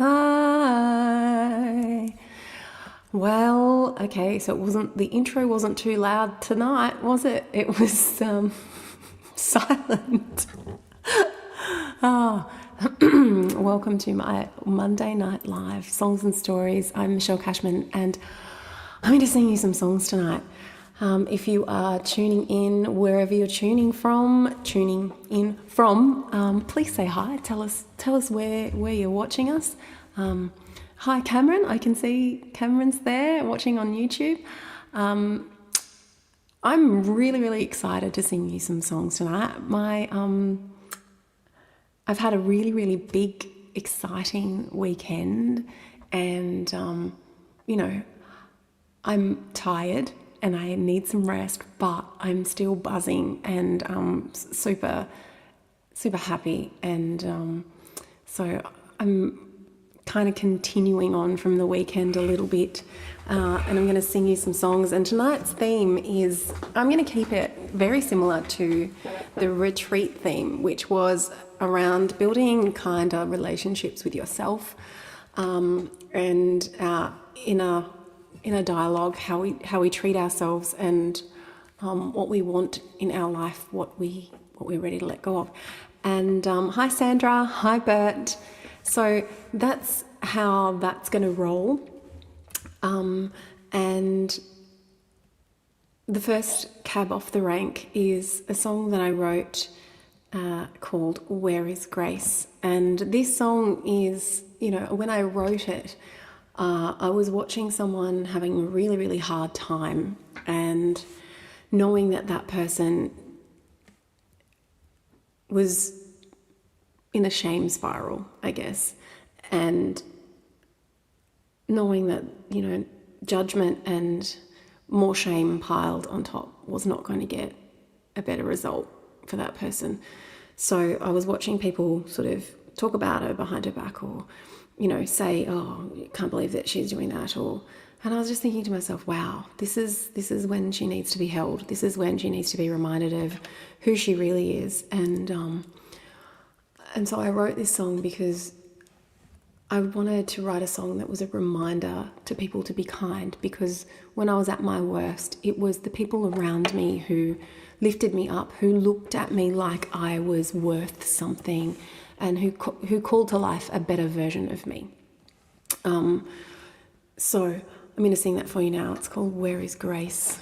Hi. Well, okay, so the intro wasn't too loud tonight, was it? It was silent. Welcome to my Monday Night Live Songs and Stories. I'm Michelle Cashman and I'm going to sing you some songs tonight. If you are tuning in wherever you're tuning in from, please say hi. Tell us where you're watching us. Hi, Cameron. I can see Cameron's there watching on YouTube. I'm really, really excited to sing you some songs tonight. I've had a really, really big, exciting weekend, and I'm tired and I need some rest, but I'm still buzzing and super, super happy. And so I'm kind of continuing on from the weekend a little bit, and I'm going to sing you some songs. And tonight's theme is, I'm going to keep it very similar to the retreat theme, which was around building kinder relationships with yourself, and in a dialogue, how we treat ourselves, and what we want in our life, what we're ready to let go of. And hi Sandra, hi Bert. So that's how that's going to roll. And the first cab off the rank is a song that I wrote called Where is Grace? And this song is, when I wrote it, I was watching someone having a really, really hard time, and knowing that person was in a shame spiral, I guess, and knowing that, judgment and more shame piled on top was not going to get a better result for that person. So I was watching people sort of talk about her behind her back, or say, oh, I can't believe that she's doing that, and I was just thinking to myself, wow, this is when she needs to be held. This is when she needs to be reminded of who she really is. And so I wrote this song because I wanted to write a song that was a reminder to people to be kind, because when I was at my worst, it was the people around me who lifted me up, who looked at me like I was worth something, and who called to life a better version of me. So I'm going to sing that for you now. It's called Where is Grace?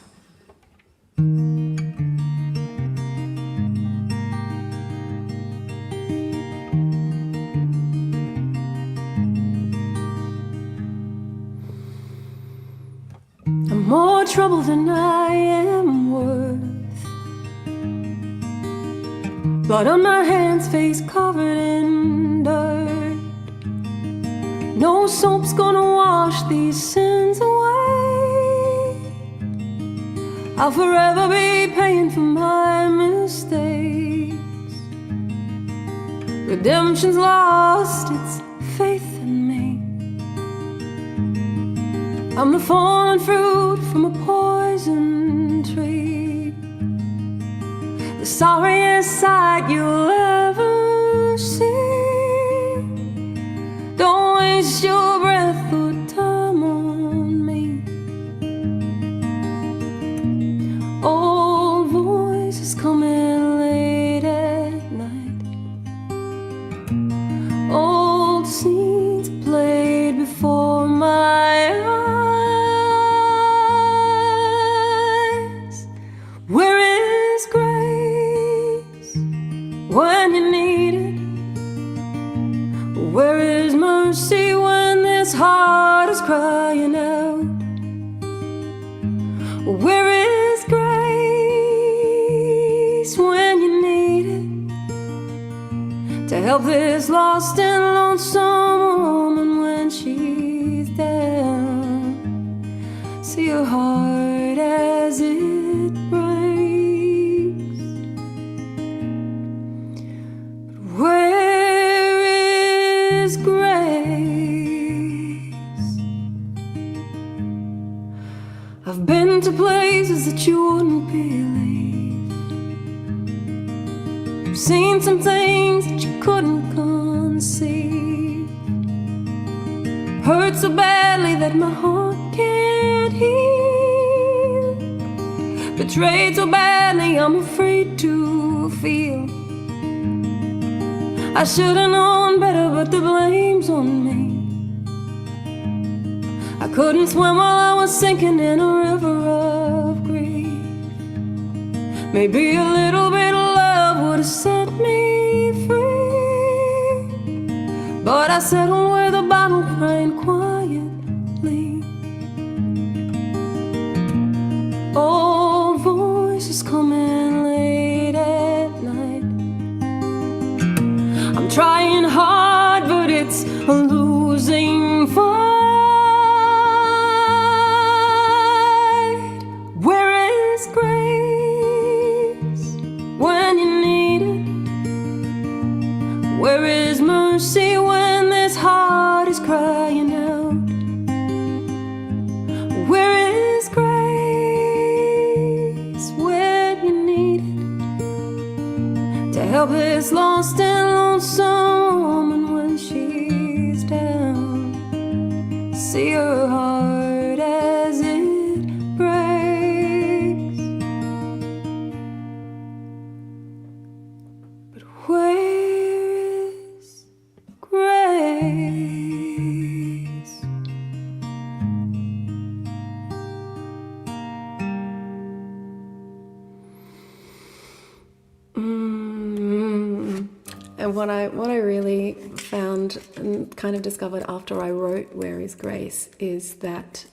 I'm more trouble than I am worth. Blood on my hands, face covered in dirt. No soap's gonna wash these sins away. I'll forever be paying for my mistakes. Redemption's lost its faith in me. I'm the fallen fruit from a poison tree, the sorriest sight you'll ever see. Don't waste your breath or time on me. Old voices coming late at night. Old scenes played before my eyes. Where is grace when you need it? Where is mercy when this heart is crying out? Where is grace when you need it? To help this lost and lonesome woman when she's down. See her heart as it breaks. But where is grace? I've been to places that you wouldn't believe. I've seen some things that you couldn't conceive. hurt so badly that my heart can't heal, betrayed so badly I'm afraid to feel. I should've known better, but the blame's on me. I couldn't swim while I was sinking in a river of grief. Maybe a little bit of love would have set me free, but I settled with a bottle crying quietly. Old voices coming late at night. I'm trying hard, but it's a losing fight. Where is grace when you need it? Where is mercy when this heart is crying out? Where is grace when you need it? To help this lost and lonesome woman when she's down. See her heart as it breaks. But where is grace? And what I really found and kind of discovered after I wrote Where is Grace is that,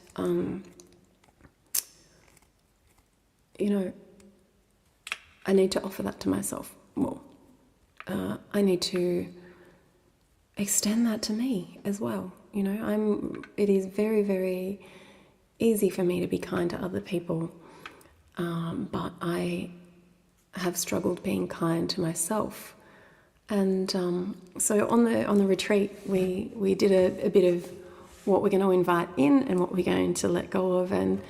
I need to offer that to myself more. I need to extend that to me as well. It is very, very easy for me to be kind to other people, but I have struggled being kind to myself. And so on the retreat, we did a bit of what we're going to invite in and what we're going to let go of, and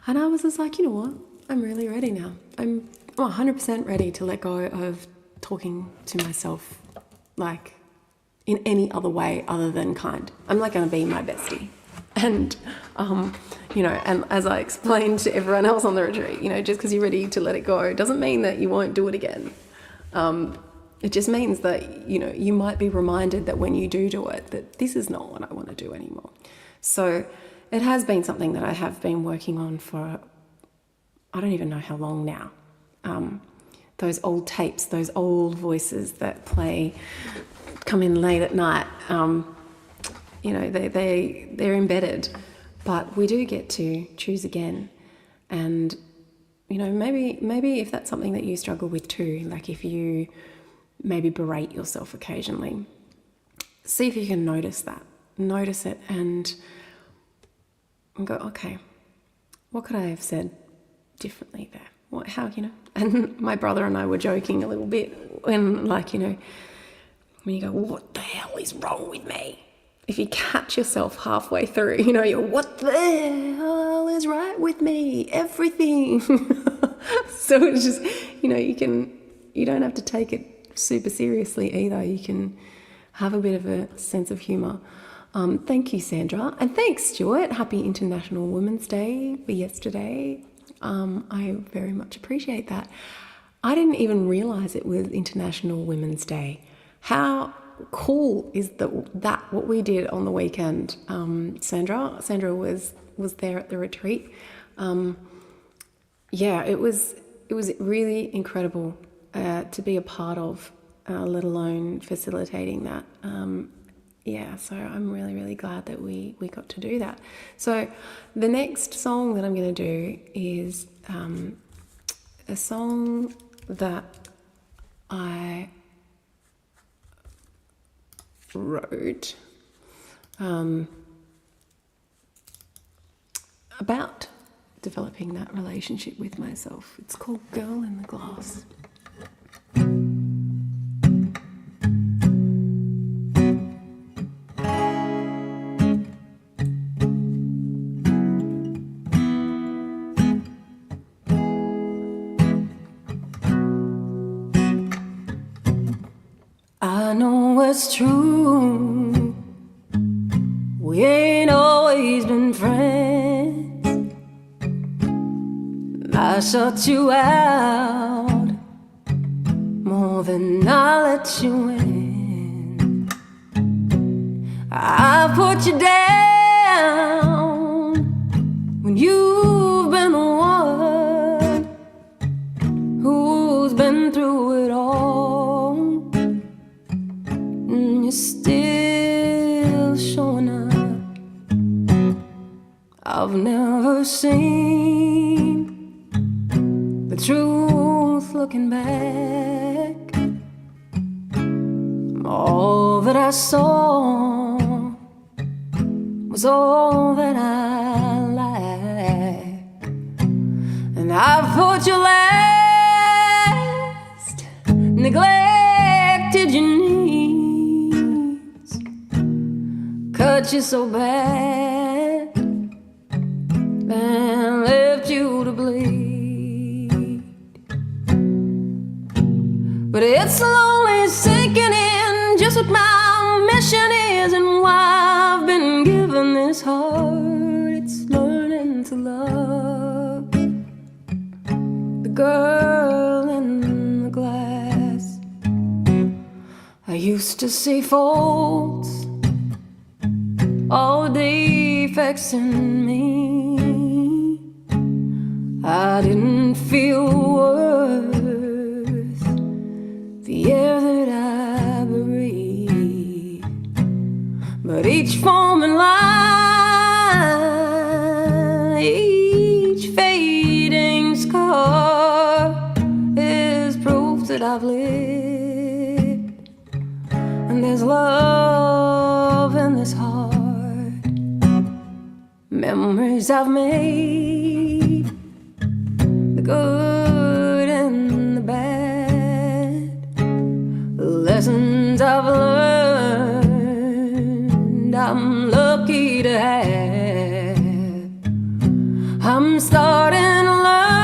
I was just like, you know what, I'm really ready now. I'm 100% ready to let go of talking to myself like in any other way other than kind. I'm not going to be my bestie. And and as I explained to everyone else on the retreat, just because you're ready to let it go doesn't mean that you won't do it again. It just means that, you might be reminded that when you do it, that this is not what I want to do anymore. So it has been something that I have been working on for, I don't even know how long now. Those old tapes, those old voices that come in late at night, they're embedded, but we do get to choose again. And, maybe if that's something that you struggle with too, like if you maybe berate yourself occasionally, see if you can notice it and go, okay, what could I have said differently there? And my brother and I were joking a little bit when when you go, what the hell is wrong with me? If you catch yourself halfway through, you're, what the hell is right with me? Everything. So it's just, you don't have to take it super seriously either. You can have a bit of a sense of humour. Thank you, Sandra. And thanks, Stuart. Happy International Women's Day for yesterday. I very much appreciate that. I didn't even realise it was International Women's Day. How cool is that what we did on the weekend? Sandra was there at the retreat. It was really incredible to be a part of, let alone facilitating that. So I'm really, really glad that we got to do that. So the next song that I'm going to do is a song that I wrote about developing that relationship with myself. It's called Girl in the Glass. I know it's true, we ain't I shut you out more than I let you in. I put you down when you've been the one who's been through it all, and you're still showing up. I've never seen the truth looking back. All that I saw was all that I lacked, and I put you last, neglected your needs, cut you so bad, and left you to bleed. But it's slowly sinking in just what my mission is and why I've been given this heart. It's learning to love the girl in the glass. I used to see faults, all the defects in me. I didn't feel worth the air that I breathe, but each form in line, each fading scar is proof that I've lived, and there's love in this heart, memories I've made, the good and the bad, lessons I've learned, I'm lucky to have. I'm starting to learn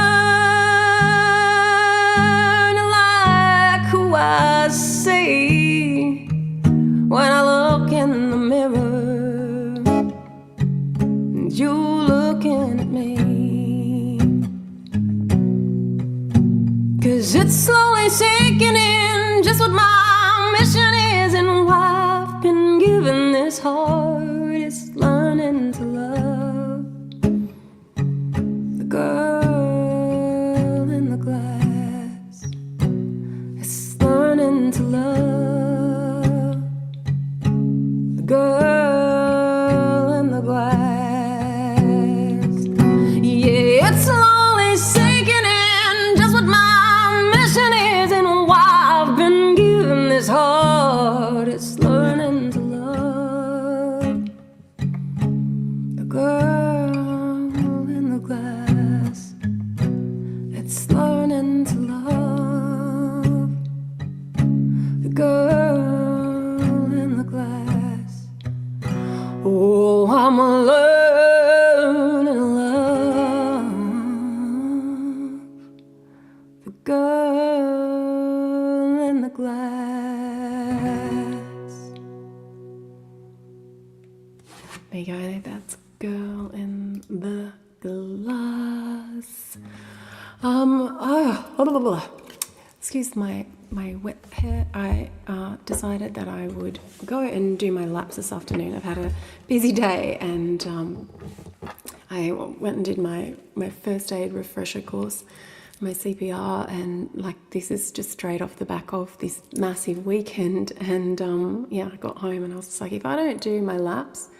to like who I see when I look in the mirror, and you looking at me. 'Cause it's slowly sinking in just what my mission is and why I've been given this heart. It's learning to love the girl in the glass. It's learning to love the girl in the glass. Yeah, it's slowly sinking in just what my mission is and why I've been given this heart. It's learning to love the girl in the glass. It's learning to love the girl in the glass. Oh, I'm learning to love the girl in the glass. There you go, that's Girl in the Glass. Excuse my wet hair. I decided that I would go and do my laps this afternoon. I've had a busy day, and I went and did my first aid refresher course, my CPR, and like this is just straight off the back of this massive weekend. And yeah, I got home and I was just like, if I don't do my laps,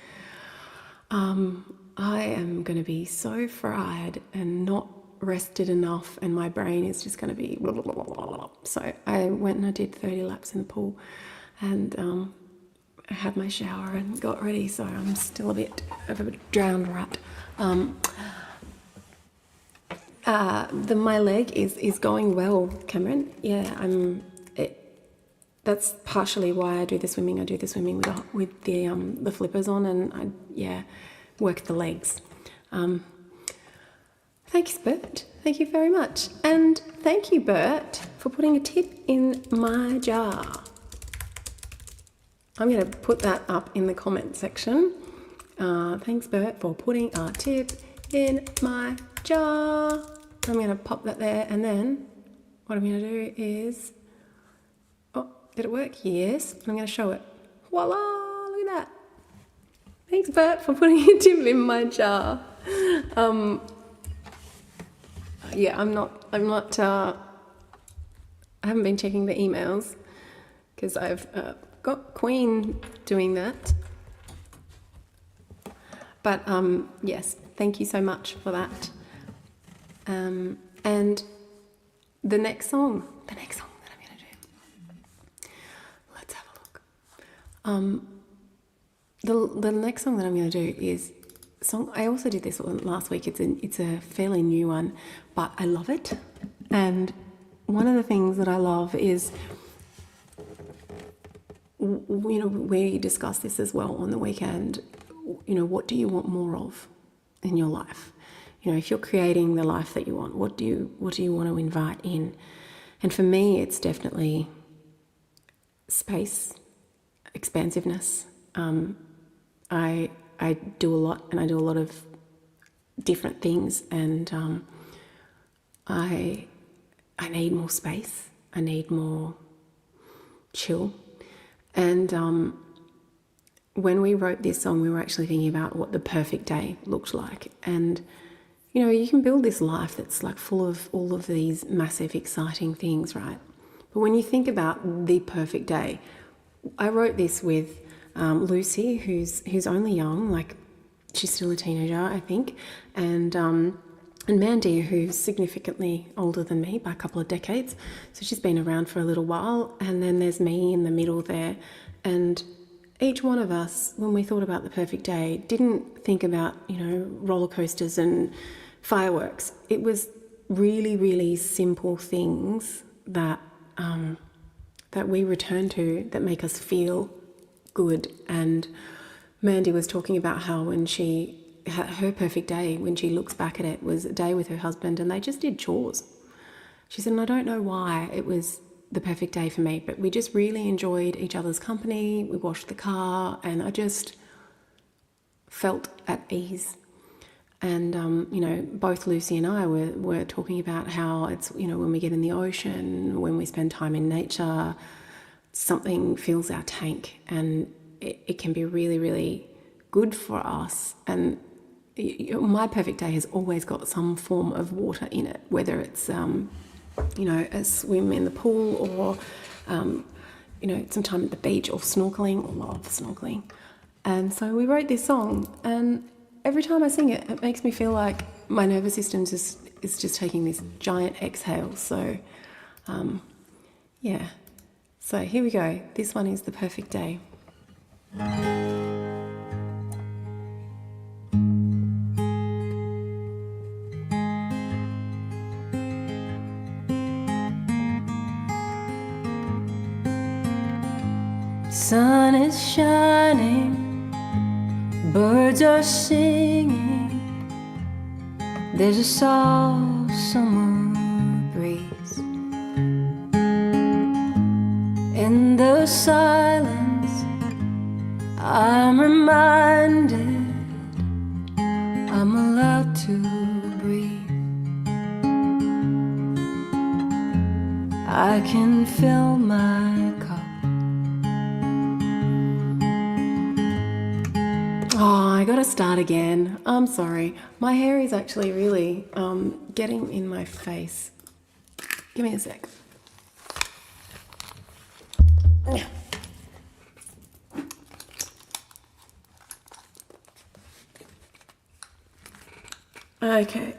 I am going to be so fried and not rested enough, and my brain is just going to be blah, blah, blah, blah, blah. So I went and I did 30 laps in the pool, and I had my shower and got ready, so I'm still a bit of a drowned rat. My leg is going well, Cameron. Yeah, that's partially why I do the swimming. I do the swimming with the flippers on, and I work the legs. Thanks, Bert. Thank you very much. And thank you, Bert, for putting a tip in my jar. I'm going to put that up in the comment section. Thanks, Bert, for putting a tip in my jar. I'm going to pop that there, and then what I'm going to do is, oh, did it work? Yes. I'm going to show it. Voila, look at that. Thanks, Bert, for putting a dimple in my jar. Yeah, I haven't been checking the emails because I've got Queen doing that. But yes, thank you so much for that. And the next song that I'm going to do, let's have a look. The next song that I'm going to do is song. I also did this one last week. It's a fairly new one, but I love it. And one of the things that I love is, you know, we discussed this as well on the weekend. You know, what do you want more of in your life? You know, if you're creating the life that you want, what do you want to invite in? And for me, it's definitely space, expansiveness. I do a lot, and I do a lot of different things, and I need more space. I need more chill. And when we wrote this song, we were actually thinking about what the perfect day looked like. And, you know, you can build this life that's like full of all of these massive, exciting things, right? But when you think about the perfect day, I wrote this with Lucy, who's only young, like she's still a teenager, I think, and Mandy, who's significantly older than me by a couple of decades. So she's been around for a little while. And then there's me in the middle there. And each one of us, when we thought about the perfect day, didn't think about, you know, roller coasters and fireworks. It was really, really simple things that that we return to that make us feel good. And Mandy was talking about how when she had her perfect day, when she looks back at it, was a day with her husband and they just did chores. She said, and I don't know why it was the perfect day for me, but we just really enjoyed each other's company. We washed the car and I just felt at ease. And, you know, both Lucy and I were talking about how it's, you know, when we get in the ocean, when we spend time in nature, something fills our tank, and it can be really, really good for us. And my perfect day has always got some form of water in it, whether it's, you know, a swim in the pool or, you know, some time at the beach or snorkeling. I love snorkeling. And so we wrote this song, and every time I sing it, it makes me feel like my nervous system is just taking this giant exhale. So, yeah. So here we go. This one is The Perfect Day. Sun is shining, birds are singing, there's a soft summer breeze. In the silence, I'm reminded I'm allowed to breathe. I can fill my cup. Oh, I gotta start again. I'm sorry. My hair is actually really getting in my face. Give me a sec. Okay.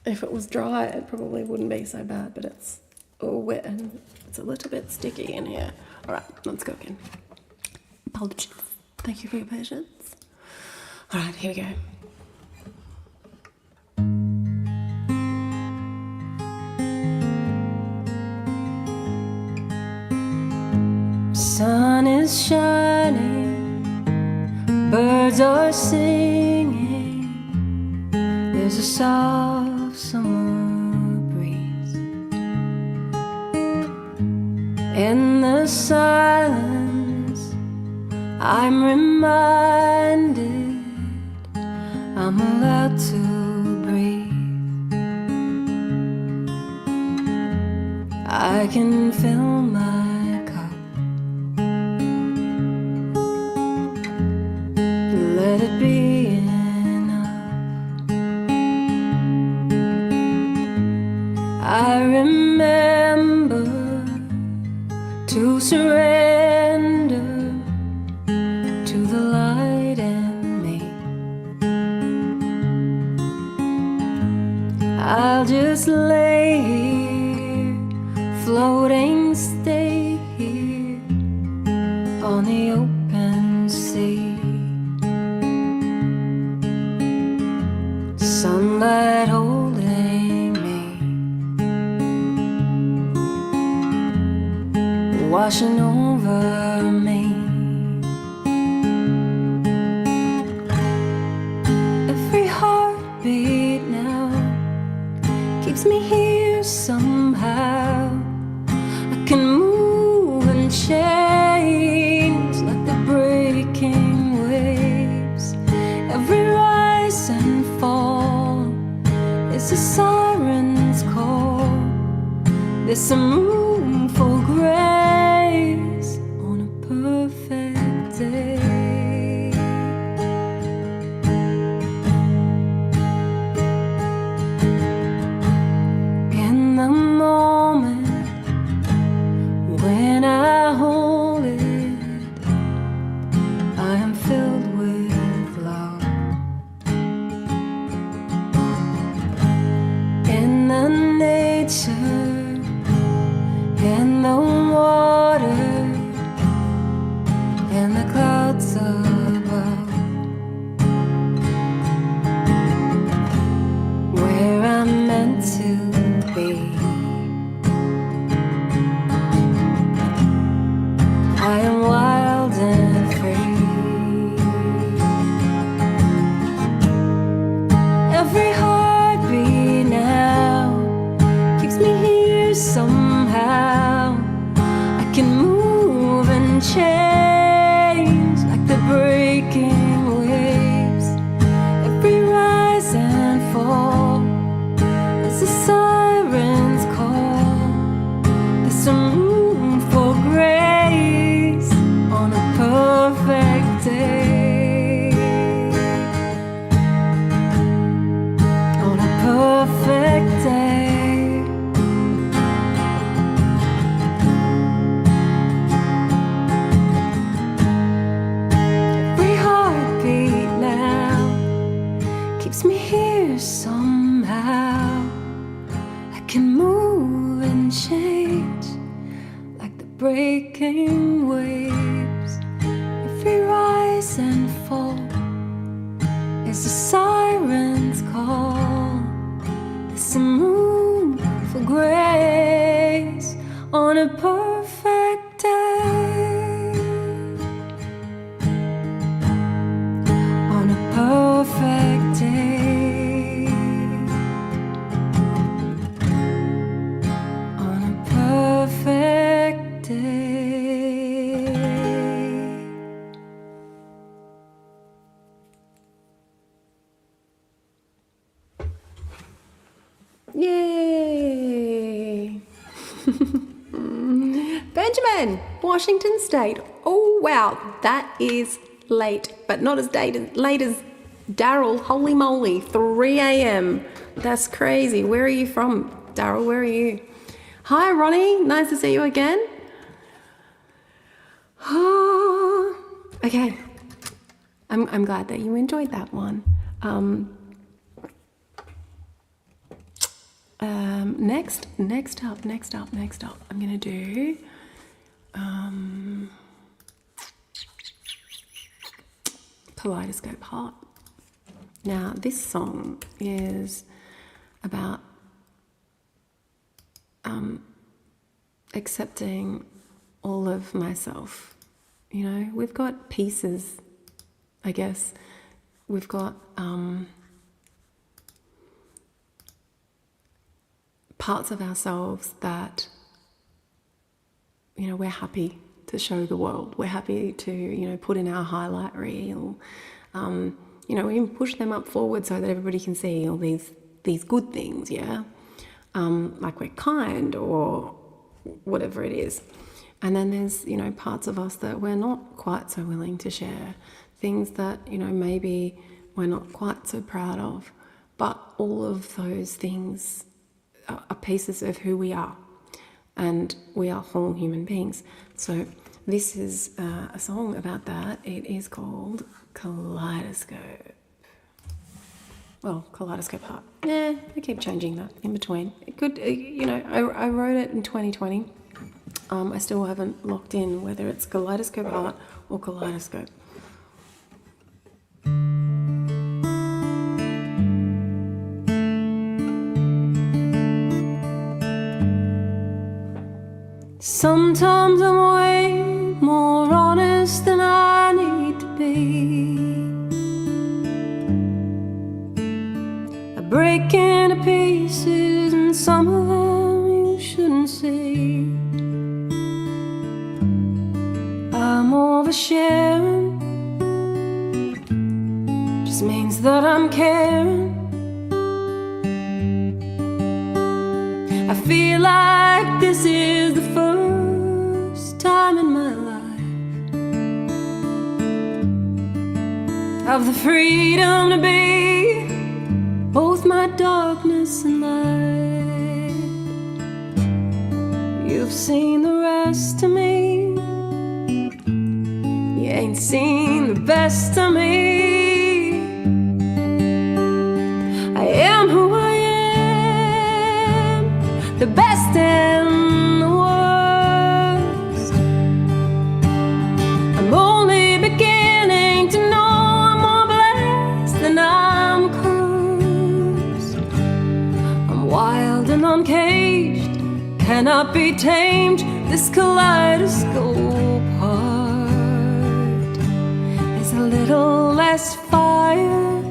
If it was dry, it probably wouldn't be so bad, but it's all wet and it's a little bit sticky in here. All right, let's go again. Apologies. Thank you for your patience. All right, here we go. Sun is shining, birds are singing, there's a soft summer breeze. In the silence, I'm reminded I'm allowed to breathe. I can fill my cup, let it be enough. I remember to surrender to the light in me. I'll just lay here, floating, stay here on the open sea. Sunlight holding me, washing over me. Every heartbeat now keeps me here somehow. I can move and change like the breaking waves. Every rise and fall is a siren's call. There's some room for grace on a perfect day. In the moment when I hold it, I am filled with love. In the nature, in the water, in the clouds above, where I'm meant to be. I am wild and free. Every heartbeat now keeps me here somehow. I can move and change like the breaking waves. Every rise and fall is a siren's call. There's some room for grace on a perfect day. On a perfect day. Every heartbeat now keeps me here somehow. I can move and change like the breaking waves. Every rise and fall is a siren's call. There's some room for grace on a perfect day. On a perfect day. On a perfect day. Yay! Benjamin, Washington State. Oh wow, that is late, but not as late as Daryl. Holy moly, 3 a.m. That's crazy. Where are you from, Daryl? Where are you? Hi, Ronnie. Nice to see you again. Okay. I'm glad that you enjoyed that one. Next up, I'm gonna do Kaleidoscope Heart. Now, this song is about accepting all of myself. You know, we've got pieces, I guess. We've got parts of ourselves that, you know, we're happy to show the world. We're happy to, you know, put in our highlight reel. we can push them up forward so that everybody can see all these good things, yeah? Like we're kind or whatever it is. And then there's, parts of us that we're not quite so willing to share, things that, maybe we're not quite so proud of. But all of those things are pieces of who we are. And we are whole human beings. So this is a song about that. It is called Kaleidoscope. Well, Kaleidoscope Heart. Yeah, I keep changing that in between. It could, I wrote it in 2020. I still haven't locked in whether it's Kaleidoscope Heart or Kaleidoscope. Sometimes I'm way more honest than I need to be. I break into pieces, and some of them you shouldn't see. I'm oversharing, just means that I'm caring. I feel like this is the first time in my life of the freedom to be both my darkness and light. You've seen the rest of me, you ain't seen the best of me. I am who I am, the best and the worst. I'm only beginning to know I'm more blessed than I'm cursed. I'm wild and uncaged, cannot be tamed. This kaleidoscope heart is a little less fire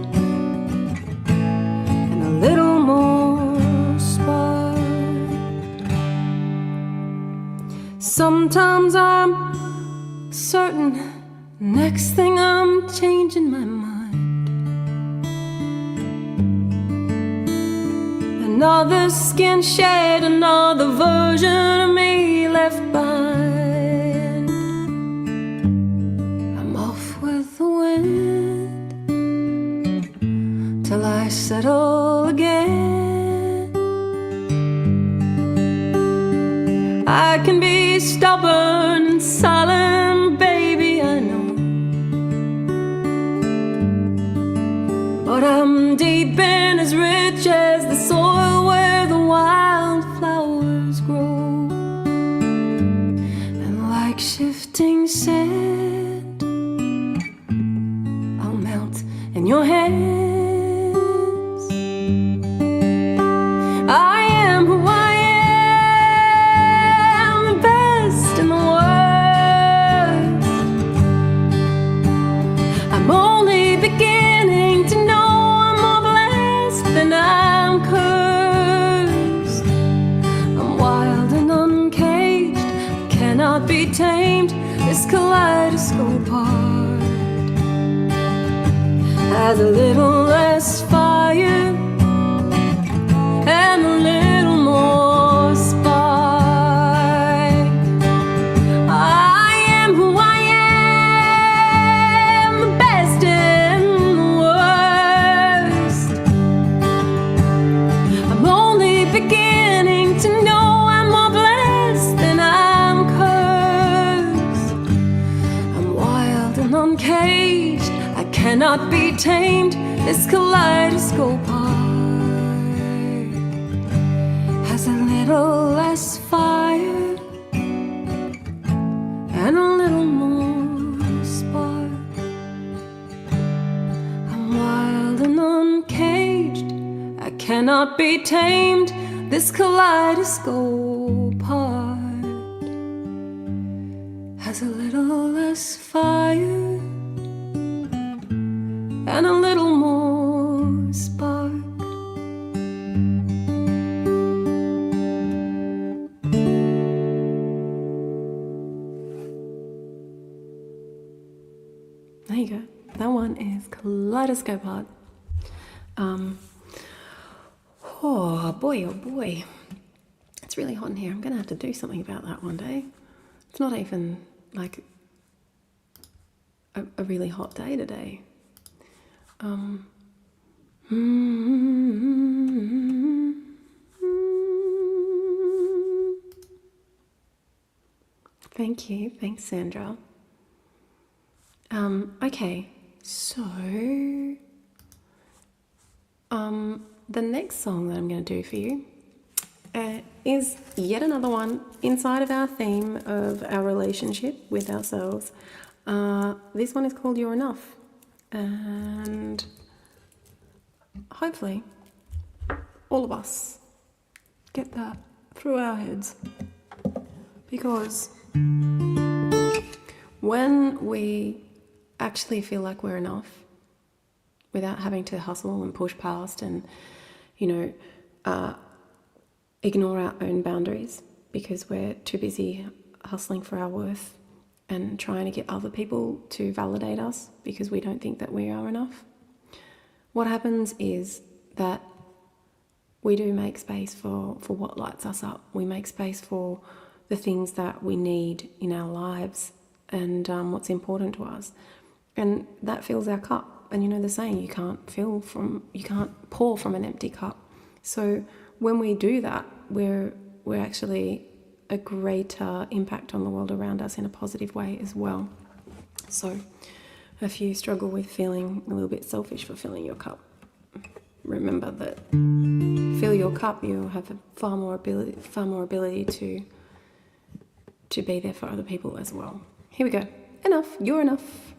and a little more spark. Sometimes I'm certain, next thing I'm changing my mind. Another skin shade, another version of me left behind. I'm off with the wind till I settle again. I can be stubborn and silent, baby, I know, but I'm deep and as rich as the soil where the wildflowers grow. And like shifting sand, I'll melt in your hands. I am who I am, the best and the worst. I'm only beginning to know I'm more blessed than I'm cursed. I'm wild and uncaged, cannot be tamed. This kaleidoscope heart has a little less fire and a little more spark. I am who I am, the best and the worst. I'm only beginning to know I'm more blessed than I'm cursed. I'm wild and uncaged, I cannot be tamed. This kaleidoscope heart has a little less fire and a little more spark. I'm wild and uncaged, I cannot be tamed. This kaleidoscope heart has a little less fire and a little more spark. There you go. That one is Kaleidoscope Heart. Oh boy. It's really hot in here. I'm going to have to do something about that one day. It's not even like a really hot day today. Thank you. Thanks, Sandra. Okay, so the next song that I'm going to do for you is yet another one inside of our theme of our relationship with ourselves. This one is called You're Enough, and hopefully all of us get that through our heads, because when we actually feel like we're enough without having to hustle and push past and, ignore our own boundaries because we're too busy hustling for our worth and trying to get other people to validate us because we don't think that we are enough, what happens is that we do make space for what lights us up. We make space for the things that we need in our lives and what's important to us. And that fills our cup. And you know the saying, you can't pour from an empty cup. So when we do that, we're actually a greater impact on the world around us in a positive way as well. So if you struggle with feeling a little bit selfish for filling your cup, remember that fill your cup, you'll have far more ability to be there for other people as well. Here we go. Enough. You're enough.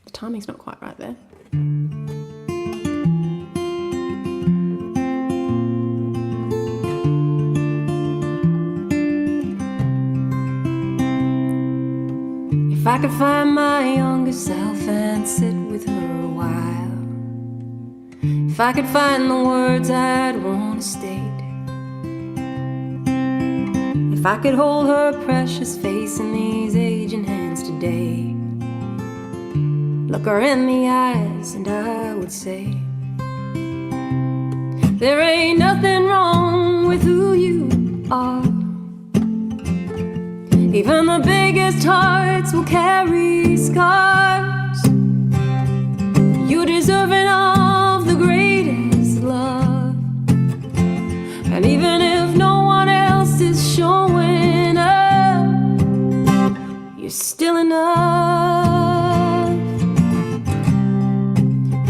The timing's not quite right there. If I could find my younger self and sit with her a while, if I could find the words I'd want to state, if I could hold her precious face in these aging hands today, look her in the eyes and I would say, there ain't nothing wrong with who you are. Even the biggest hearts will carry scars. You're deserving of the greatest love. And even if no one else is showing up, you're still enough.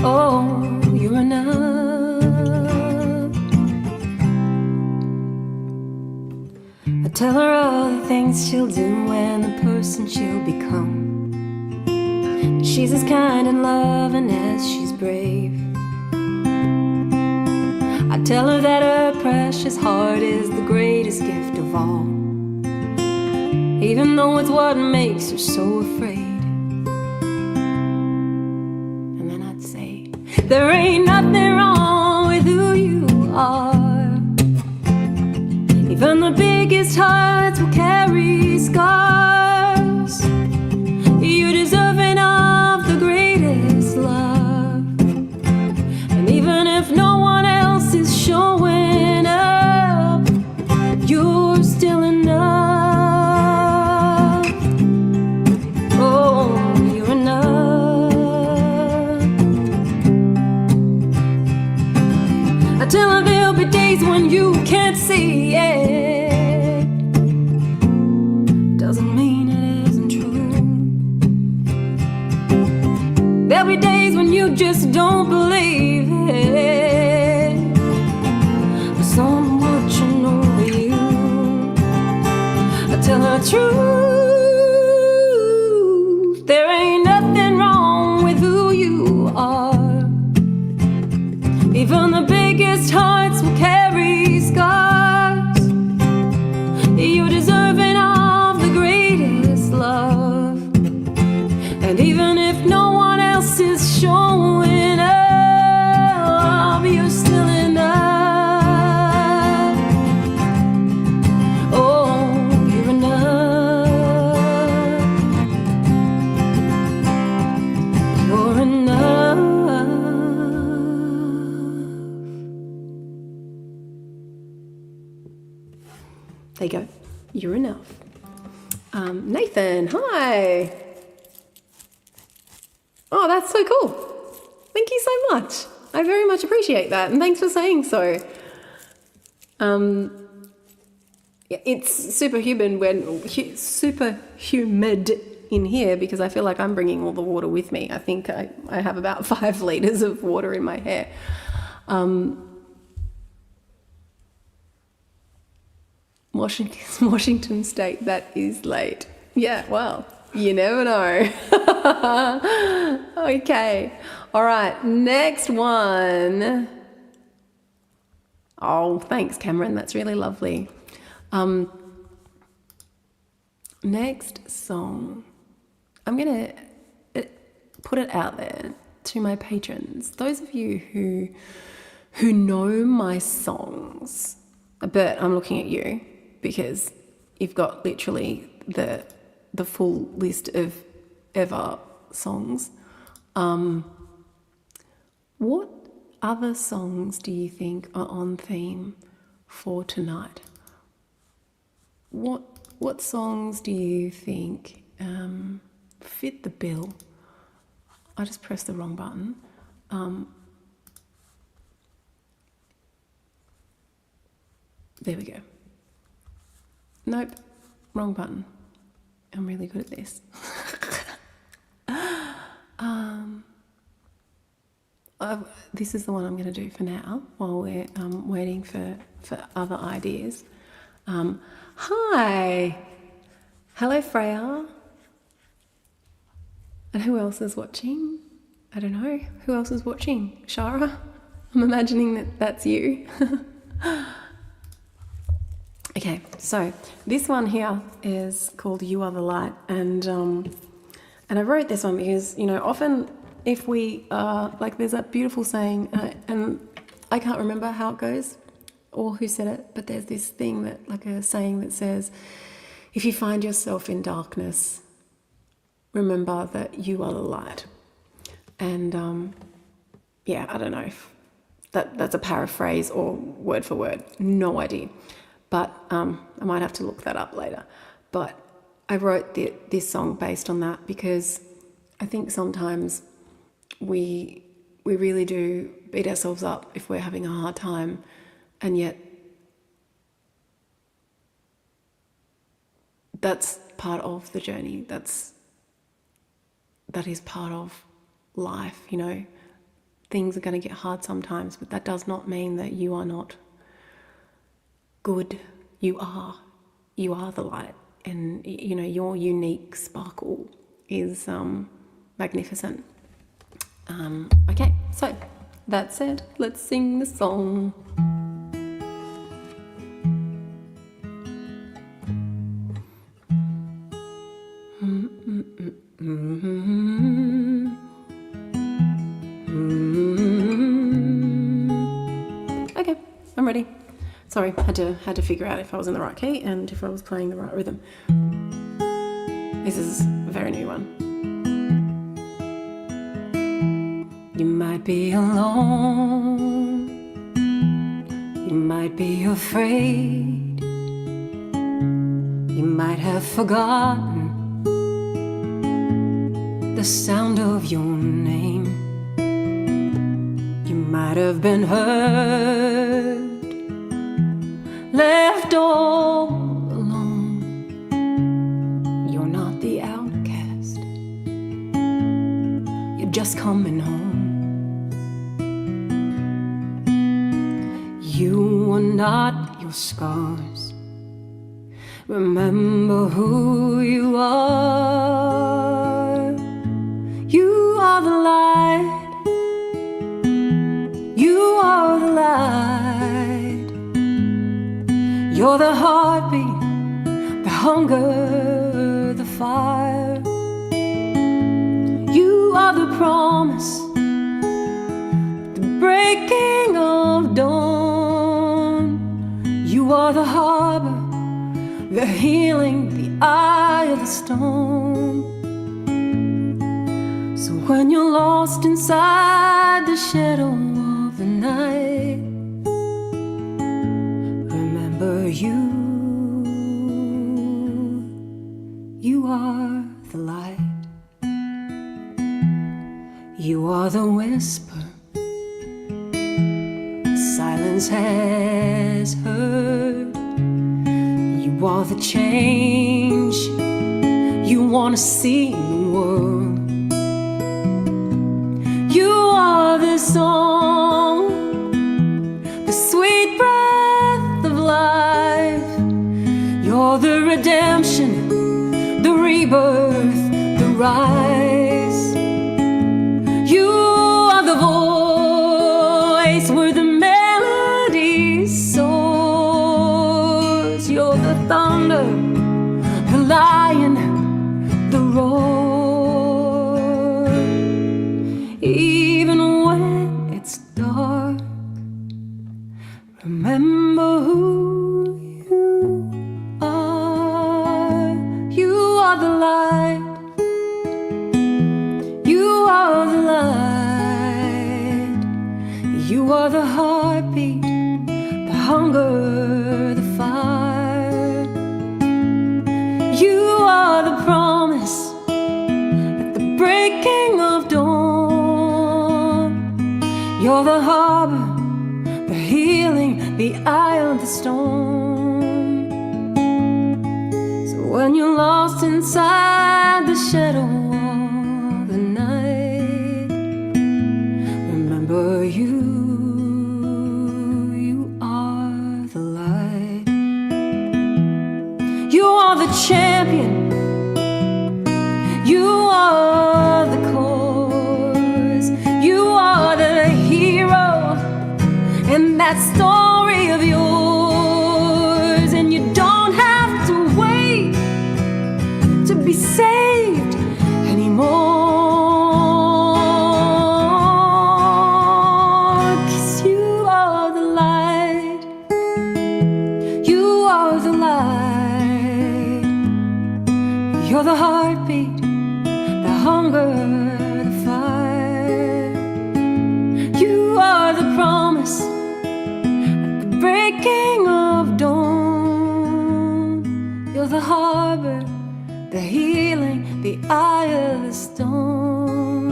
Oh, you're enough. I tell her all the things she'll do and the person she'll become. She's as kind and loving as she's brave. I tell her that her precious heart is the greatest gift of all, even though it's what makes her so afraid. And then I'd say, there ain't nothing wrong with who you are. Even the biggest hearts will carry scars. You're deserving of the greatest love. And even if no one else is showing up, you're still enough. Oh, you're enough. I tell her there'll be days when you can't see it. Doesn't mean it isn't true. There'll be days when you just don't believe it. There's someone watching over you. I tell her truth. There ain't nothing wrong with who you are. Even the biggest hearts will carry scars. You're deserving of the greatest love. And even if no one else is showing up, you're still enough. There you go. You're enough. Nathan, hi. Oh, that's so cool. Thank you so much. I very much appreciate that. And thanks for saying so. It's super humid in here because I feel like I'm bringing all the water with me. I think I have about 5 liters of water in my hair. Washington State, that is late. Yeah, well, you never know. Okay. All right, next one. Oh, thanks, Cameron. That's really lovely. Next song. I'm going to put it out there to my patrons. Those of you who know my songs, but I'm looking at you because you've got literally the full list of ever songs. What other songs do you think are on theme for tonight? What songs do you think fit the bill? I just pressed the wrong button. There we go. Nope, wrong button. I'm really good at this. This is the one I'm going to do for now while we're waiting for other ideas. Hi! Hello, Freya. And who else is watching? I don't know. Who else is watching? Shara? I'm imagining that's you. Okay, so this one here is called You Are the Light. And I wrote this one because, often if we like there's that beautiful saying, and I can't remember how it goes or who said it, but there's this thing that, like a saying that says, if you find yourself in darkness, remember that you are the light. And I don't know if that's a paraphrase or word for word, no idea. But I might have to look that up later. But I wrote this song based on that because I think sometimes we really do beat ourselves up if we're having a hard time, and yet that's part of the journey. That is part of life, Things are going to get hard sometimes, but that does not mean that you are not good. You are the light, and your unique sparkle is magnificent. Okay, so that said, let's sing the song. Okay, I'm ready. Sorry, had to figure out if I was in the right key and if I was playing the right rhythm. This is a very new one. You might be alone, you might be afraid, you might have forgotten the sound of your name. You might have been hurt, left all alone. You're not the outcast, you're just coming home. You are not your scars. Remember who you are. You are the light. You are the light. You're the heartbeat, the hunger, the fire. You are the promise, the breaking of dawn. You are the harbor, the healing, the eye of the storm. So when you're lost inside the shadow of the night, remember you You are the light. You are the whisper silence has heard. You are the change you want to see in the world. You are the song, the sweet breath of life. You're the redemption, the rebirth, the rise. You are the voice where the melody soars. You're the thunder, the lion, the roar. Even when it's dark, remember who you are. You are the light. You are the light. You are the heartbeat, the hunger, the fire. You are the promise at the breaking of dawn. You're the harbor, the healing, the eye of the storm. So when you're lost inside the shadow of the night, remember you are the light. You are the champion. You are the cause. You are the hero in that story of yours. And you don't have to wait to be saved anymore. 'Cause you are the light. You are the light. You're the heartbeat, the hunger, the fire. You are the promise at the breaking of dawn. You're the harbor, the healing, the eye of the storm.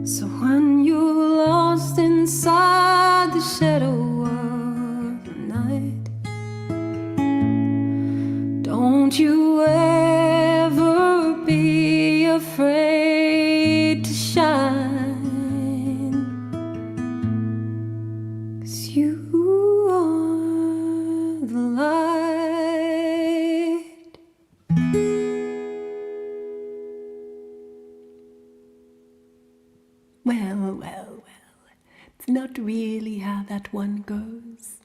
So when you're lost inside the shadow of the night, don't you ever be afraid to shine. 'Cause you are the light. Well. It's not really how that one goes,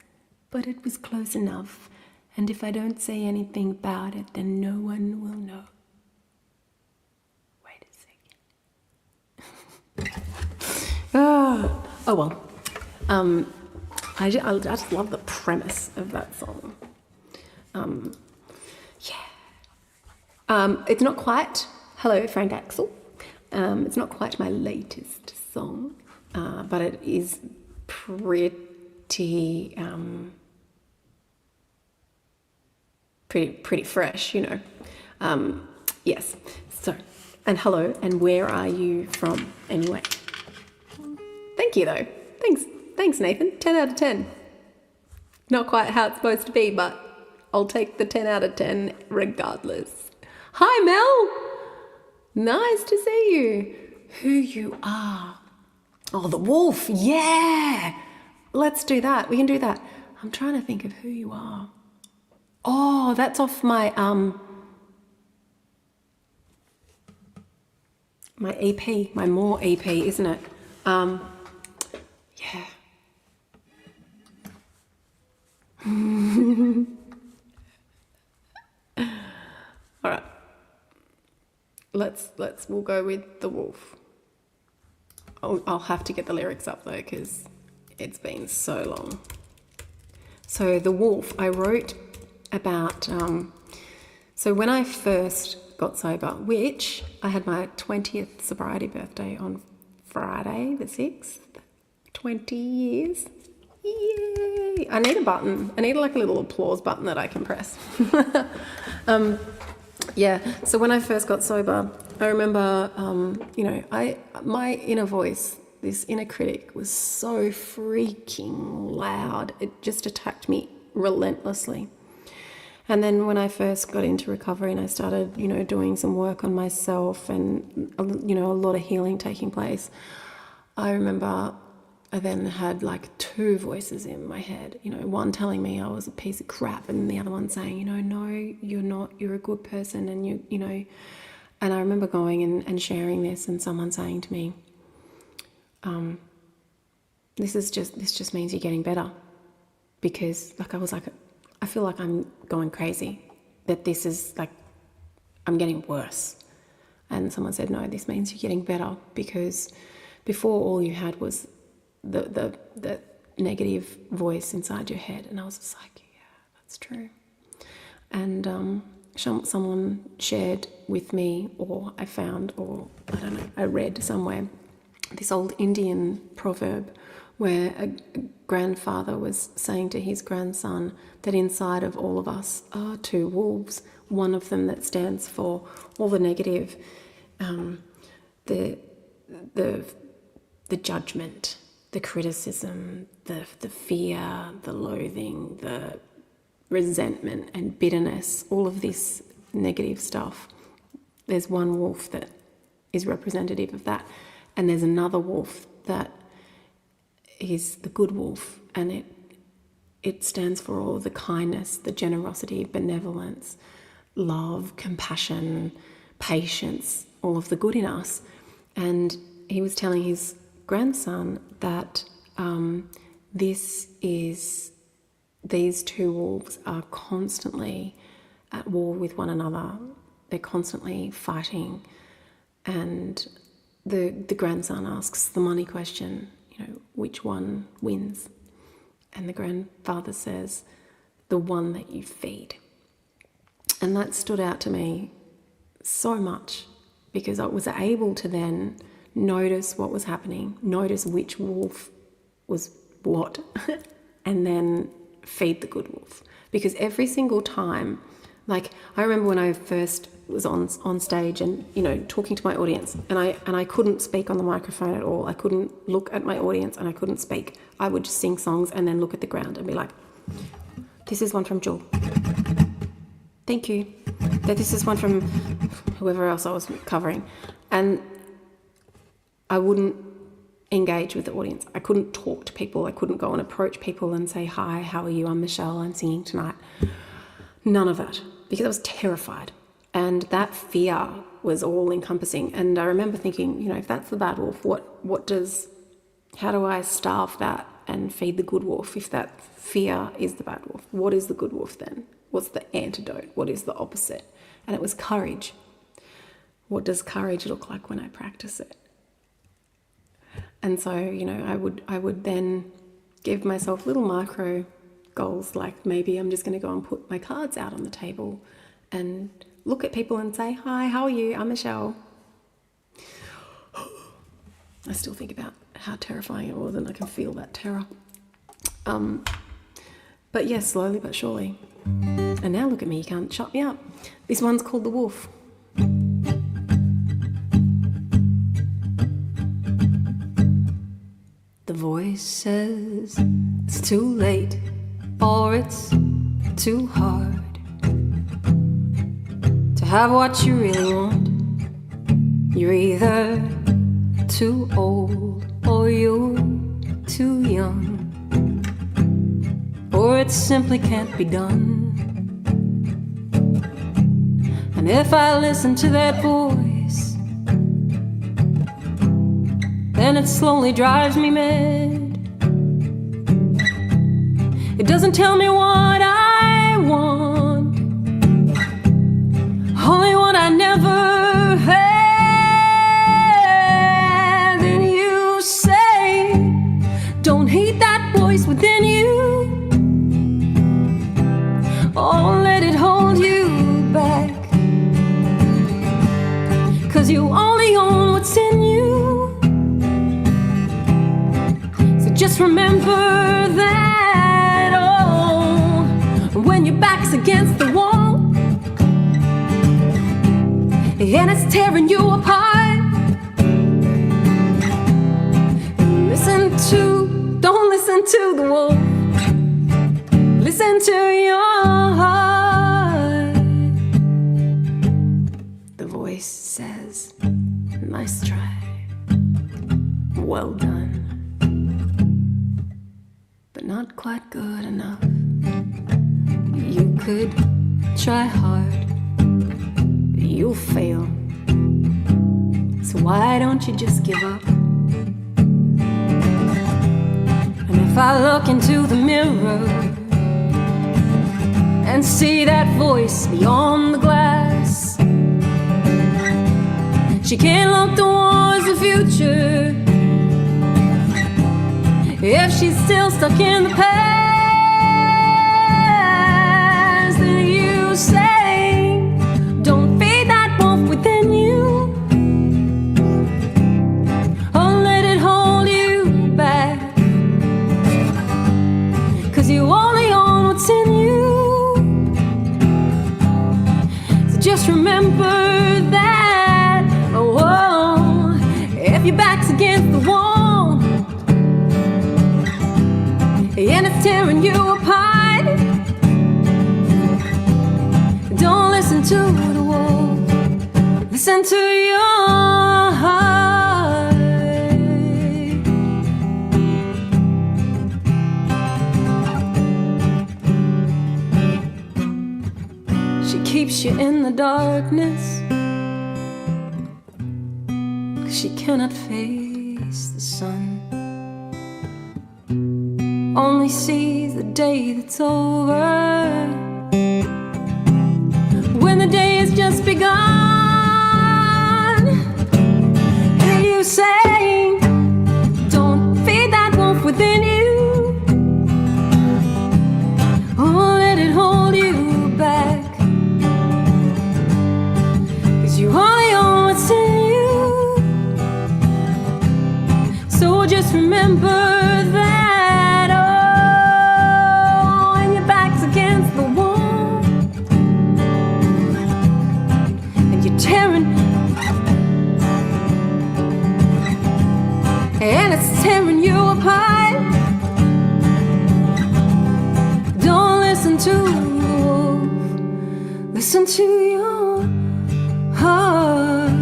but it was close enough. And if I don't say anything about it, then no one will know. Wait a second. Oh well. I just love the premise of that song. It's not quite, hello Frank Axel. It's not quite my latest song, but it is pretty fresh, you know. Yes. So, and hello, and where are you from anyway? Thank you though. Thanks Nathan. 10 out of 10. Not quite how it's supposed to be, but I'll take the 10 out of 10 regardless. Hi Mel. Nice to see you. Who you are. Oh, the wolf. Yeah. Let's do that. We can do that. I'm trying to think of who you are. Oh, that's off my my EP, my More EP, isn't it? Yeah. All right. We'll go with the wolf. I'll have to get the lyrics up though, because it's been so long. So the wolf, I wrote about, so when I first got sober, which I had my 20th sobriety birthday on Friday the 6th, 20 years. Yay! I need a button. I need like a little applause button that I can press. Yeah. So when I first got sober, I remember, my inner voice, this inner critic, was so freaking loud. It just attacked me relentlessly. And then when I first got into recovery and I started, doing some work on myself and, a lot of healing taking place, I remember I then had like two voices in my head, one telling me I was a piece of crap and the other one saying, no, you're not, you're a good person. And and I remember going and sharing this and someone saying to me, this just means you're getting better. Because I feel like I'm going crazy, that this is like, I'm getting worse. And someone said, no, this means you're getting better, because before all you had was the negative voice inside your head. And I was just like, yeah, that's true. And someone shared with me, or I found, or I don't know, I read somewhere, this old Indian proverb where a grandfather was saying to his grandson that inside of all of us are two wolves, one of them that stands for all the negative, the judgment, the criticism, the fear, the loathing, the resentment and bitterness, all of this negative stuff. There's one wolf that is representative of that, and there's another wolf that is the good wolf, and it stands for all the kindness, the generosity, benevolence, love, compassion, patience, all of the good in us. And he was telling his grandson that these two wolves are constantly at war with one another. They're constantly fighting. And the grandson asks the money question, which one wins? And the grandfather says, the one that you feed. And that stood out to me so much, because I was able to then notice what was happening, notice which wolf was what, and then feed the good wolf. Because every single time, like I remember when I first was on stage and talking to my audience, and I couldn't speak on the microphone at all. I couldn't look at my audience and I couldn't speak. I would just sing songs and then look at the ground and be like, this is one from Jewel. Thank you. This is one from whoever else I was covering. And I wouldn't engage with the audience. I couldn't talk to people. I couldn't go and approach people and say, hi, how are you? I'm Michelle. I'm singing tonight. None of that, because I was terrified. And that fear was all encompassing. And I remember thinking, if that's the bad wolf, how do I starve that and feed the good wolf? If that fear is the bad wolf, what is the good wolf then? What's the antidote? What is the opposite? And it was courage. What does courage look like when I practice it? And so, I would then give myself little micro goals, like maybe I'm just going to go and put my cards out on the table and look at people and say, hi, how are you? I'm Michelle. I still think about how terrifying it was, and I can feel that terror. But yes, slowly but surely. And now look at me, you can't shut me up. This one's called The Wolf. The voice says it's too late, or it's too hard to have what you really want. You're either too old or you're too young, or it simply can't be done. And if I listen to that voice, then it slowly drives me mad. It doesn't tell me what I want, only what I never had. And you say, don't heed that voice within you, or let it hold you back, 'cause you only own what's in you. So just remember that, oh, when your back's against the wall, and it's tearing you apart. Don't listen to the wolf. Listen to your heart. The voice says, nice try, well done, but not quite good enough. You could try hard, but you'll fail. So why don't you just give up? And if I look into the mirror and see that voice beyond the glass, she can't look towards the future if she's still stuck in the past. Then you say, don't feed that wolf within you, or let it hold you back, 'cause you only own what's in you. So just remember that, oh, if your back's against the wall and it's tearing you apart, don't listen to the wolf, listen to your heart. She keeps you in the darkness 'cause she cannot face the sun, only sees the day that's over when the day has just begun. And you say, don't feed that wolf within you, or let it hold you back, 'cause you only own what's in you. So just remember that, oh, and your back's against the wall and you're tearing, and it's tearing you apart. Don't listen to the wolf, listen to your heart.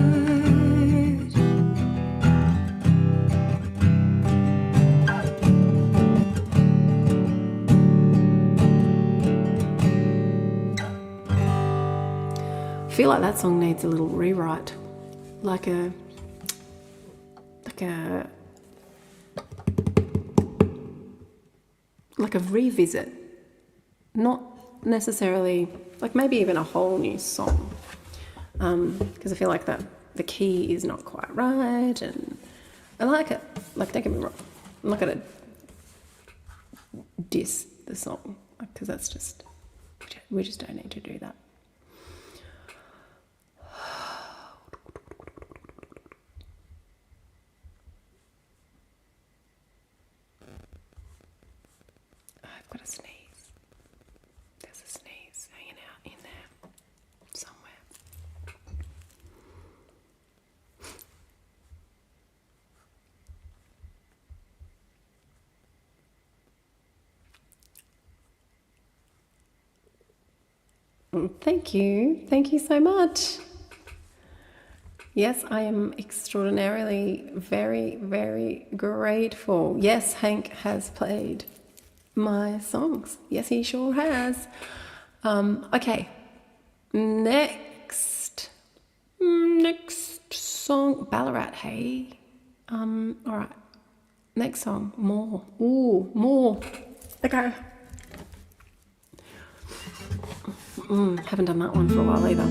I feel like that song needs a little rewrite, like a revisit, not necessarily, like maybe even a whole new song, because I feel like that the key is not quite right, and I like it. Like, don't get me wrong, I'm not gonna diss the song, because that's just, we just don't need to do that. I've got a sneeze. There's a sneeze hanging out in there somewhere. Thank you so much. Yes, I am extraordinarily very, very grateful. Yes, Hank has played my songs. Yes, he sure has. Okay, next song, Ballarat, hey. All right, next song, More. Ooh, More. Okay. Haven't done that one for a while either.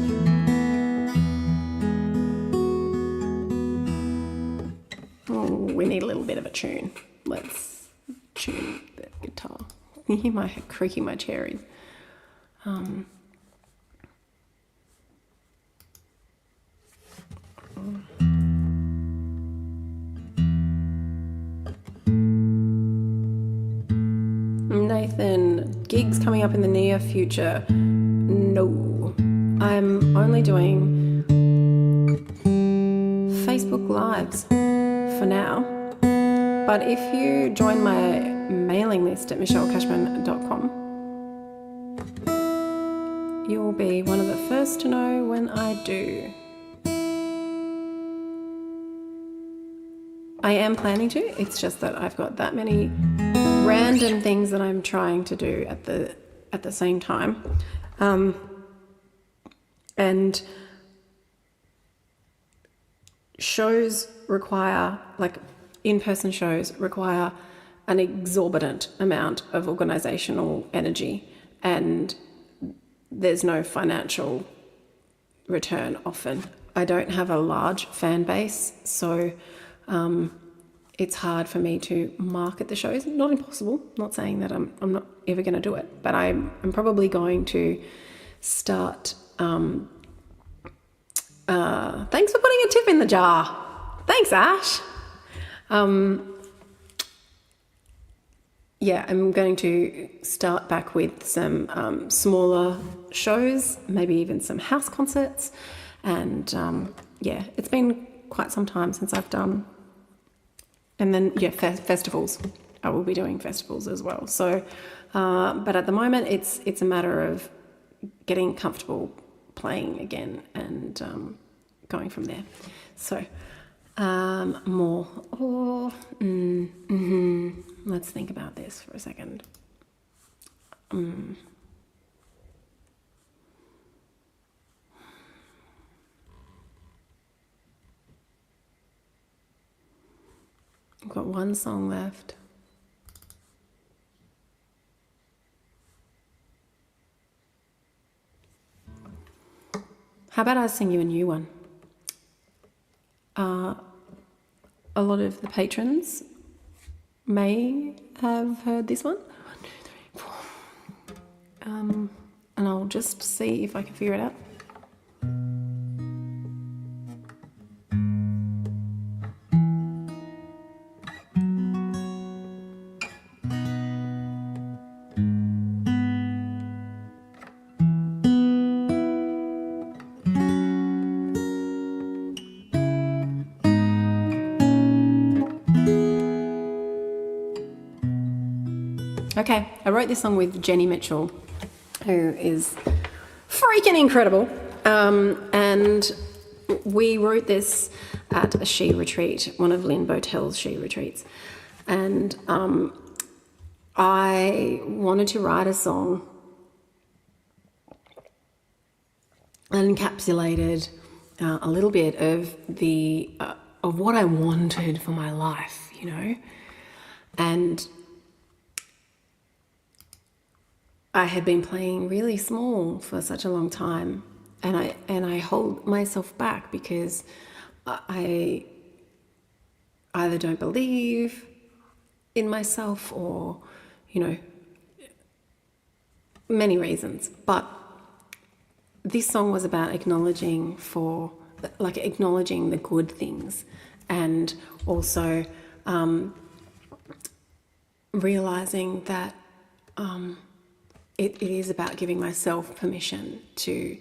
Oh, we need a little bit of a tune. Let's tune the guitar. You hear my creaking my chair in. Nathan, gigs coming up in the near future? No, I'm only doing Facebook Lives for now. But if you join my mailing list at michellecashman.com, you'll be one of the first to know when I do. I am planning to, it's just that I've got that many random things that I'm trying to do at the same time. And shows require, like in-person shows require an exorbitant amount of organizational energy, and there's no financial return often. I don't have a large fan base, so it's hard for me to market the shows. Not impossible, not saying that I'm not ever going to do it, but I'm probably going to start. Thanks for putting a tip in the jar. Thanks, Ash. Yeah, I'm going to start back with some smaller shows, maybe even some house concerts. And yeah, it's been quite some time since I've done. And then, yeah, festivals. I will be doing festivals as well. So, but at the moment, it's a matter of getting comfortable playing again and going from there. So, more. Let's think about this for a second. I've got one song left. How about I sing you a new one? A lot of the patrons may have heard this one. 1, 2, 3, 4. And I'll just see if I can figure it out. Okay, I wrote this song with Jenny Mitchell, who is freaking incredible. And we wrote this at a she retreat, one of Lynn Botel's she retreats. And I wanted to write a song that encapsulated a little bit of of what I wanted for my life, you know, and I had been playing really small for such a long time, and I hold myself back because I either don't believe in myself or, you know, many reasons. But this song was about acknowledging the good things, and also realizing that it is about giving myself permission to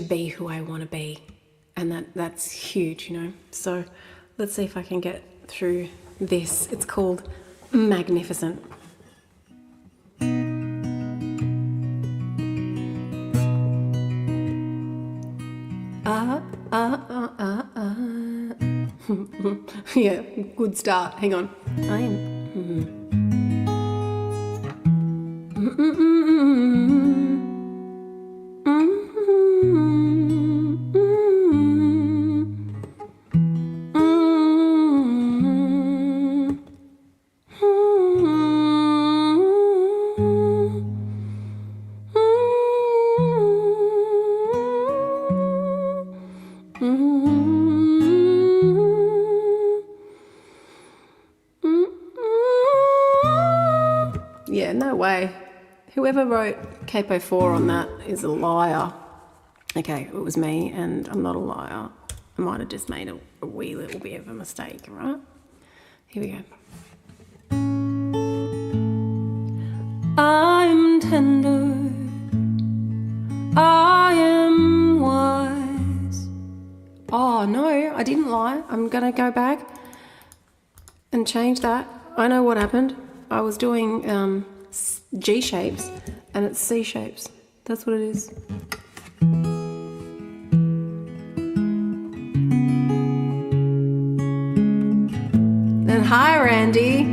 be who I want to be, and that's huge, you know. So let's see if I can get through this. It's called Magnificent. Yeah, good start. Hang on. I am. Yeah, no way. Whoever wrote Capo 4 on that is a liar. Okay, it was me, and I'm not a liar. I might have just made a wee little bit of a mistake, right? Here we go. I'm tender, I am wise, Oh, no, I didn't lie. I'm going to go back and change that. I know what happened. I was doing G shapes and it's C shapes. That's what it is. And hi, Randy.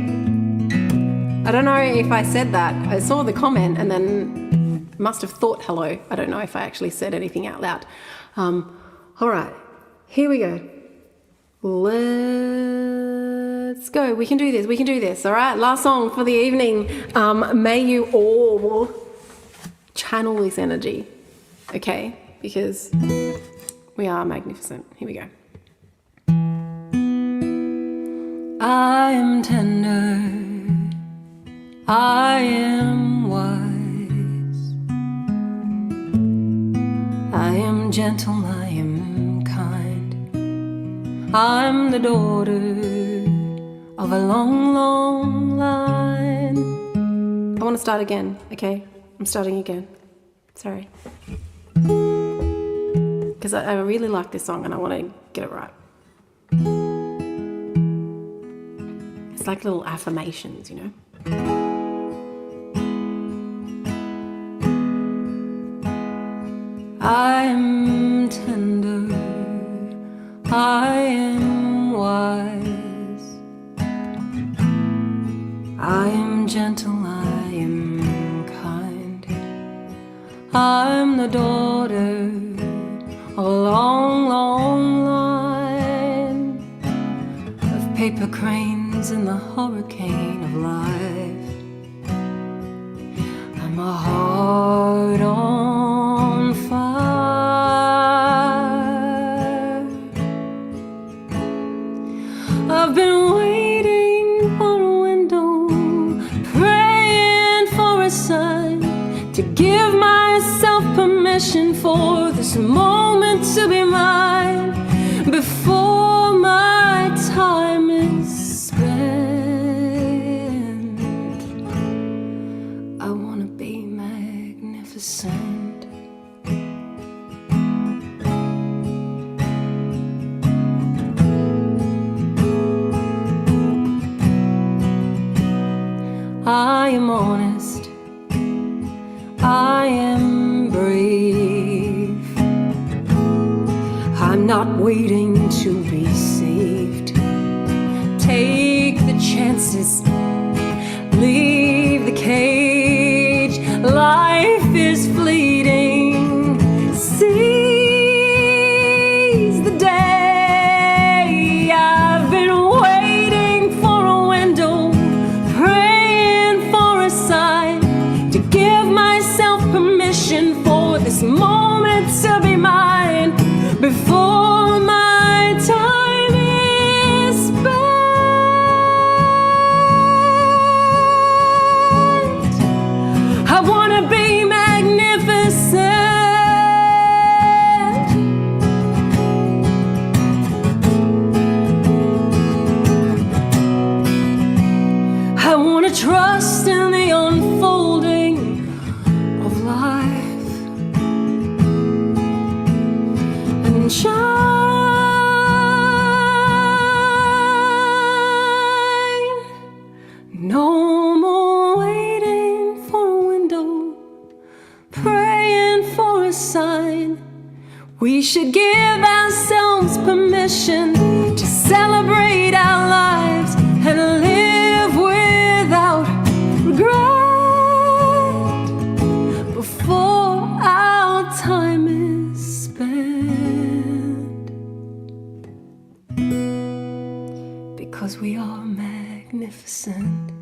I don't know if I said that. I saw the comment and then must have thought hello. I don't know if I actually said anything out loud. All right, here we go. Let's go. We can do this. We can do this. All right, last song for the evening. May you all channel this energy, okay? Because we are magnificent. Here we go. I am tender, I am wise, I am gentle, I am kind, I'm the daughter of a long, long line. I want to start again, okay? I'm starting again. Sorry. Because I really like this song and I want to get it right. It's like little affirmations, you know? I am tender, I am wise, I am gentle, I am kind, I'm the daughter of a long, long line of paper cranes in the hurricane of life. I'm a heart on fire. I've been waiting for a window, praying for a sign, to give myself permission for this moment to be mine before my time is spent. I wanna be magnificent. I am honest, I am brave, I'm not waiting to be saved. Take the chances, leave the cage. Life is fleeting. Seize the day. I've been waiting for a window, praying for a sign, to give myself permission for this moment to be mine before my time is spent. I wanna be magnificent. I wanna trust in the unfolding of life and shine. No more waiting for a window, praying for a sign. We should give ourselves permission to celebrate our lives and live without regret before our time is spent. Because we are magnificent.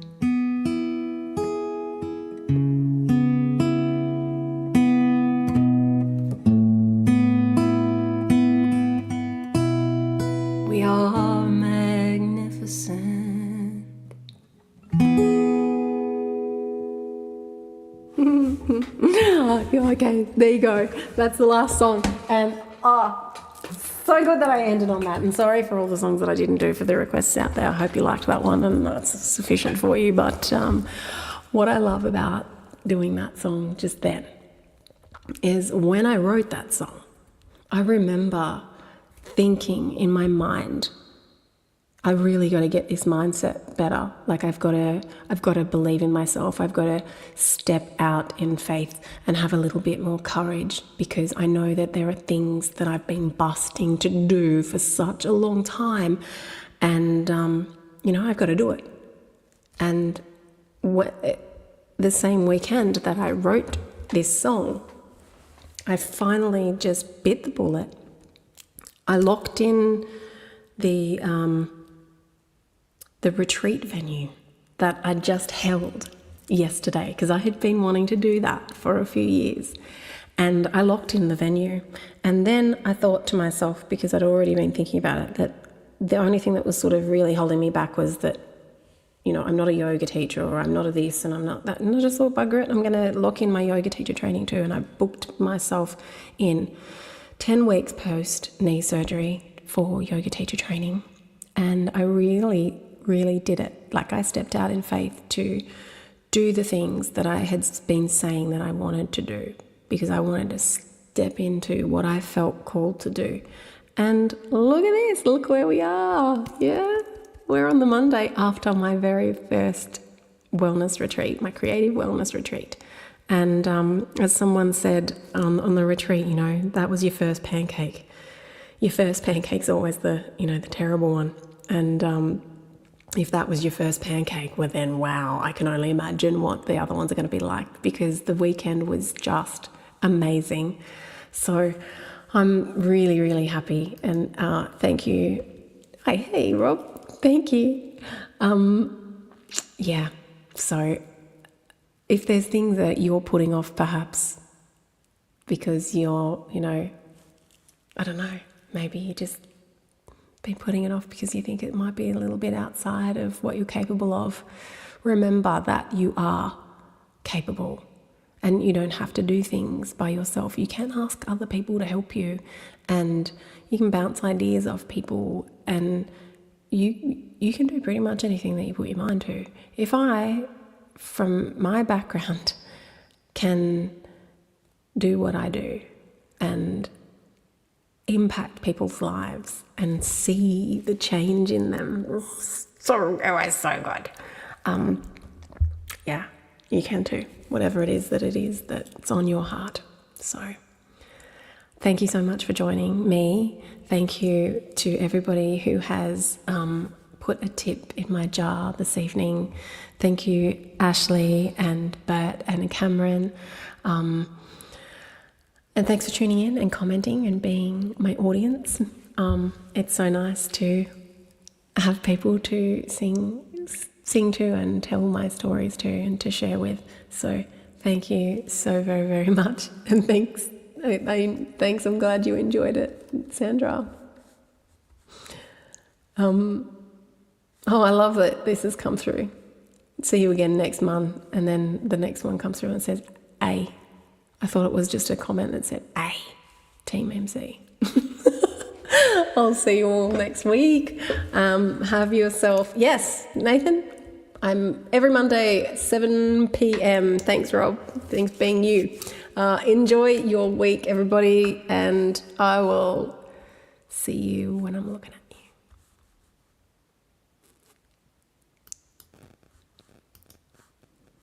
We are magnificent. Yeah, okay, there you go. That's the last song. And so good that I ended on that. And sorry for all the songs that I didn't do for the requests out there. I hope you liked that one and that's sufficient for you. But what I love about doing that song just then is when I wrote that song, I remember thinking in my mind, I really got to get this mindset better. Like I've got to believe in myself. I've got to step out in faith and have a little bit more courage, because I know that there are things that I've been busting to do for such a long time, and I've got to do it. And the same weekend that I wrote this song, I finally just bit the bullet. I locked in the retreat venue that I just held yesterday, because I had been wanting to do that for a few years. And I locked in the venue. And then I thought to myself, because I'd already been thinking about it, that the only thing that was sort of really holding me back was that, I'm not a yoga teacher, or I'm not a this and I'm not that. And I just thought, bugger it, I'm going to lock in my yoga teacher training too. And I booked myself in 10 weeks post knee surgery for yoga teacher training. And I really, really did it. Like I stepped out in faith to do the things that I had been saying that I wanted to do, because I wanted to step into what I felt called to do. And look at this, look where we are. Yeah, we're on the Monday after my very first wellness retreat, my creative wellness retreat. And as someone said on the retreat, that was your first pancake. Your first pancake's always the terrible one. And if that was your first pancake, well then, wow, I can only imagine what the other ones are going to be like, because the weekend was just amazing. So I'm really, really happy, and thank you. Hey, Rob, thank you. So if there's things that you're putting off, perhaps because you're, I don't know, maybe you just been putting it off because you think it might be a little bit outside of what you're capable of, remember that you are capable, and you don't have to do things by yourself. You can ask other people to help you, and you can bounce ideas off people, and you can do pretty much anything that you put your mind to. If I, from my background, can do what I do and impact people's lives and see the change in them, it was so good. You can too, whatever it is that's on your heart. So thank you so much for joining me. Thank you to everybody who has put a tip in my jar this evening. Thank you, Ashley and Bert and Cameron. And thanks for tuning in and commenting and being my audience. It's so nice to have people to sing to and tell my stories to and to share with. So thank you so very, very much. And thanks. I'm glad you enjoyed it, Sandra. I love that this has come through. See you again next month. And then the next one comes through and says A. I thought it was just a comment that said A, Team MC. I'll see you all next week. Have yourself, yes, Nathan, I'm every Monday, 7 p.m. Thanks, Rob. Thanks being you. Enjoy your week, everybody, and I will see you when I'm looking at